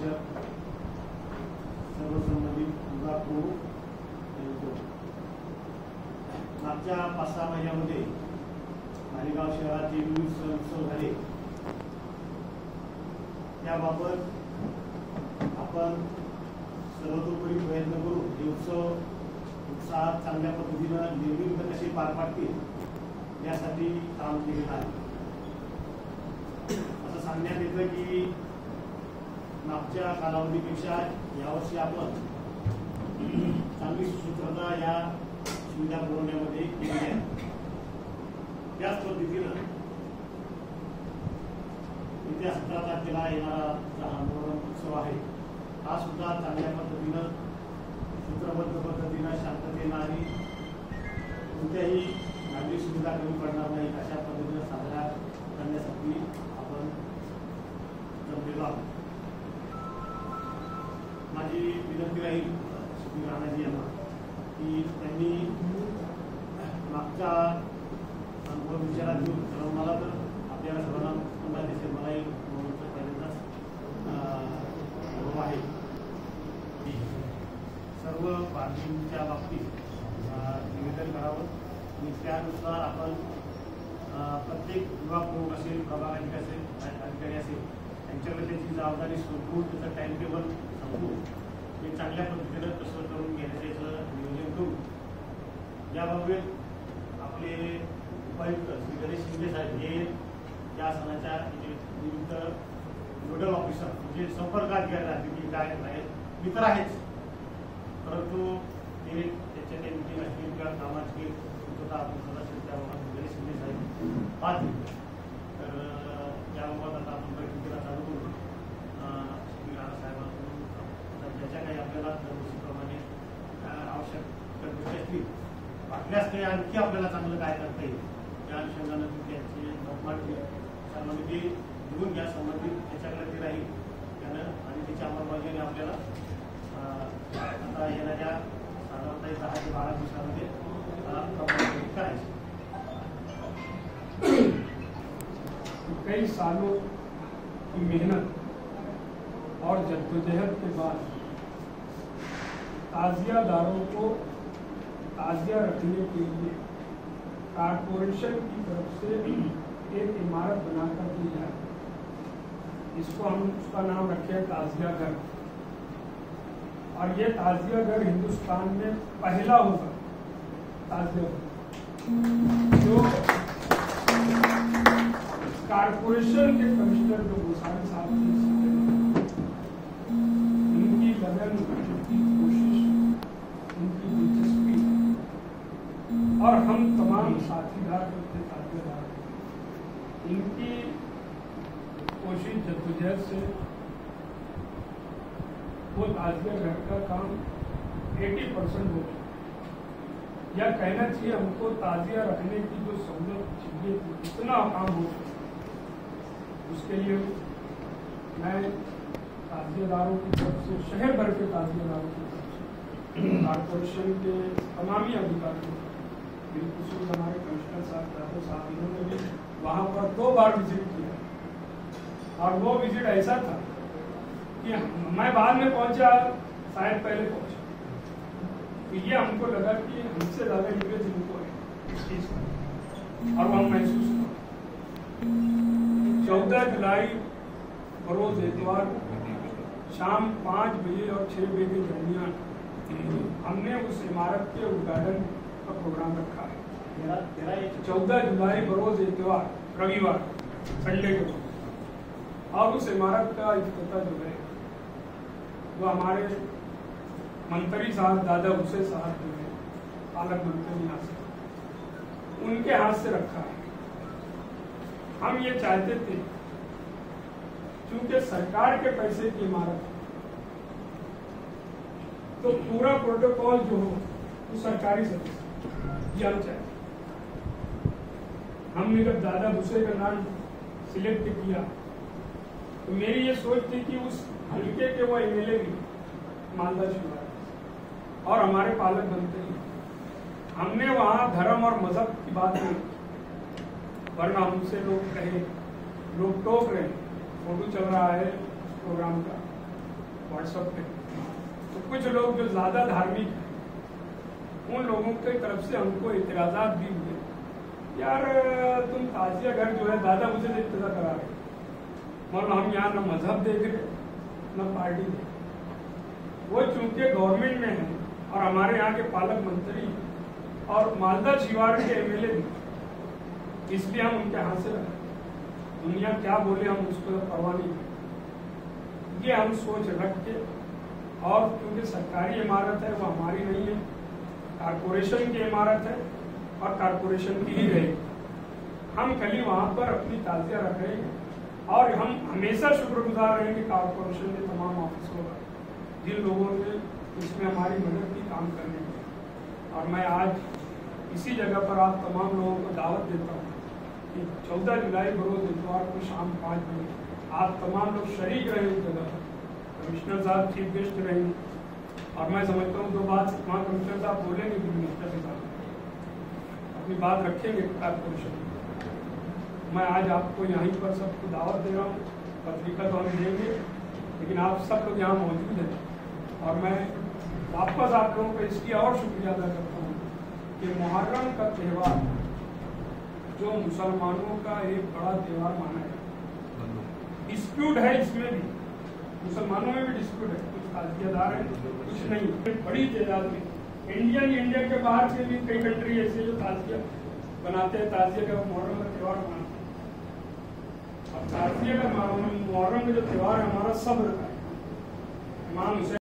सर्व संबंधित विभाग प्रमुख, मागच्या 5-6 महिन्यामध्ये मालेगाव शहरात जे विविध सण उत्सव झाले त्याबाबत आपण सर्वतोपरी प्रयत्न करून हे उत्सव उत्साहात चांगल्या पद्धतीनं निर्विघ्न कसे पार पाडतील यासाठी काम केलेलं आहे. असं सांगण्यात येतं की मागच्या कालावधीपेक्षा यावर्षी आपण चांगली सुसूत्रता या सुविधा पुरवण्यामध्ये केली आहे. त्याच पद्धतीनं येत्या 17 तारखेला येणारा जो हा मोहरम उत्सव आहे हा सुद्धा चांगल्या पद्धतीनं सूत्रबद्ध पद्धतीनं शांततेनं आणि कोणत्याही नागरिक सुविधा कमी पडणार नाही अशा पद्धतीनं साजरा करण्यासाठी आपण जमलेलो आहोत. माझी विनंती राहील श्री राणाजी यांना की त्यांनी मागचा अनुभव विचारात घेऊन, कारण मला तर आपल्याला सर्वांना पुन्हा दिसेल, मलाही पहिल्यांदाच अनुभव आहे की सर्व बातमीच्या बाबतीत निवेदन करावं आणि त्यानुसार आपण प्रत्येक विभाग प्रमुख असेल, प्रभाग अधिकारी असेल त्यांच्याकडे त्याची जबाबदारी सोडून त्याचं टाइम टेबल सांगून हे चांगल्या पद्धतीनं कसं करून घेण्याचं नियोजन करू. याबाबत आपले उपायुक्त श्री गणेश शिंदे साहेब हे या सणाच्या विविध नोडल ऑफिसर म्हणजे संपर्क अधिकारी राहतील की काय आहेत, मित्र आहेच, परंतु ते त्याच्या काही मिटिंग असतील किंवा कामाची पूर्तता आपण सदस्य त्याबाबत गणेश शिंदे साहेब पाहतील. तर याबाबत आता आपण बैठकीला चालू करू. श्री राणासाहेबांकडून ज्याच्या काही आपल्याला दरवर्षीप्रमाणे आवश्यक गोष्टी असतील, वाटल्यास काही आणखी आपल्याला चांगलं काय करता येईल त्या अनुषंगानं त्यांचे मत मांडतील. सर्वांनी ते घेऊन घ्या, संबंधित त्याच्याकडे ते राहील त्यानं आणि त्याच्या अंमलबजावणी आपल्याला आता येणाऱ्या साधारणतः 10 ते 12 दिवसामध्ये करायची. कई सालों की मेहनत और जद्दोजहद के बाद ताजियादारों को ताजिया रखने के लिए कारपोरेशन की तरफ से एक इमारत बनाकर दी जाए. इसको हम उसका नाम रखे ताजिया घर. और ये ताजिया घर हिंदुस्तान में पहला होगा ताजिया घर जो कारपोरेशन के कमिश्नर जो गोसावी साहब उनकी लगन, उनकी कोशिश, उनकी दिलचस्पी और हम तमाम साथीदार ताजियादार इनकी कोशिश जद्दोजहद से वो ताजिया घर का काम 80% हो गया. या कहना चाहिए हमको ताजिया रखने की जो सहूलत चाहिए थी इतना काम हो गया. उसके लिए मैं ताजियादारों की तरफ से, शहर भर के ताजियादारों की तरफ से, कारपोरेशन के तमामी अधिकारियों, बिल्कुल हमारे कमिश्नर साहब, यादव साहब, इन्होंने भी वहाँ पर 2 बार विजिट किया. और वो विजिट ऐसा था कि मैं बाद में पहुंचा, शायद पहले पहुंचा, तो ये हमको लगा कि हमसे ज्यादा इंटरेस्ट इनको है इस चीज का, और वो हम महसूस हुआ. 14 जुलाई बरोज एतवार शाम 5 बजे और 6 बजे के दरमियान हमने उस इमारत के उद्घाटन का प्रोग्राम रखा है. 14 जुलाई बरोज एतवार रविवार संडे के दिन. और उस इमारत का इफ्तिताह जो है वो हमारे मंत्री साहब दादा हुसैन साहब जो है पालक मंत्री यहाँ से, उनके हाथ से रखा है. हम ये चाहते थे क्योंकि सरकार के पैसे की इमारत तो पूरा प्रोटोकॉल जो हो वो सरकारी सर्विस ये हम चाहते. हमने जब दादा भूसे का नाम सिलेक्ट किया तो मेरी ये सोच थी कि उस हल्के के वो एमएलए भी मालदा शिवाय और हमारे पालक बनते हैं. हमने वहाँ धर्म और मजहब की बात नहीं, वरना हमसे लोग कहे, लोग टोक रहे, फोटो चल रहा है प्रोग्राम का, व्हाट्सएप पे। तो कुछ लोग जो ज़्यादा धार्मिक हैं, उन लोगों की तरफ से हमको इतराज़ात भी हुए, यार तुम ताजिया घर जो है दादा मुझे इब्तिदा करा रहे, मतलब हम यहाँ न मजहब देख रहे न पार्टी देख रहे। वो चूंकि गवर्नमेंट में है और हमारे यहाँ के पालक मंत्री और मालदा छिवाड़ के एमएलए भी, इसलिए हम उनके हाथ से रहे। दुनिया क्या बोले हम उसको परवाह नहीं करते। ये हम सोच रख के, और क्योंकि सरकारी इमारत है वो हमारी नहीं है, कारपोरेशन की इमारत है और कारपोरेशन की ही रहेगी, हम कल वहाँ पर अपनी ताज़िया रख रहे हैं। और हम हमेशा शुक्रगुजार रहेंगे कारपोरेशन के तमाम ऑफिसरों का, जिन लोगों ने इसमें हमारी मदद की काम करने की। और मैं आज इसी जगह पर आप तमाम लोगों को दावत देता हूँ कि 14 जुलाई को रोज इतवार को शाम 5 बजे आप तमाम लोग शरीक रहे उस जगह पर। कमिश्नर साहब चीफ गेस्ट रहेंगे, और मैं समझता हूँ 2 बात वहाँ कमिश्नर साहब बोलेंगे कि मिनिस्टर के साथ अपनी बात रखेंगे कारपोरेशन। मैं आज आपको यहीं पर सबको दावत दे रहा हूँ, पत्रिका तो हम देंगे, लेकिन आप सब लोग यहाँ मौजूद हैं। और मैं वापस आप लोगों को इसकी और शुक्रिया अदा करता हूँ कि मुहर्रम का त्यौहार जो मुसलमानों का एक बड़ा त्यौहार माना है, डिस्प्यूट है इसमें भी, मुसलमानों में भी डिस्प्यूट है, कुछ ताजियादार हैं कुछ नहीं, बड़ी तादाद में इंडिया के बाहर से भी कई कंट्री ऐसे जो ताजिया बनाते हैं, ताजिया का मुहर्रम का त्यौहार मनाते हैं। और ताजिया का मुहर्रम का जो त्यौहार है हमारा सब्र का है। इमाम हुसैन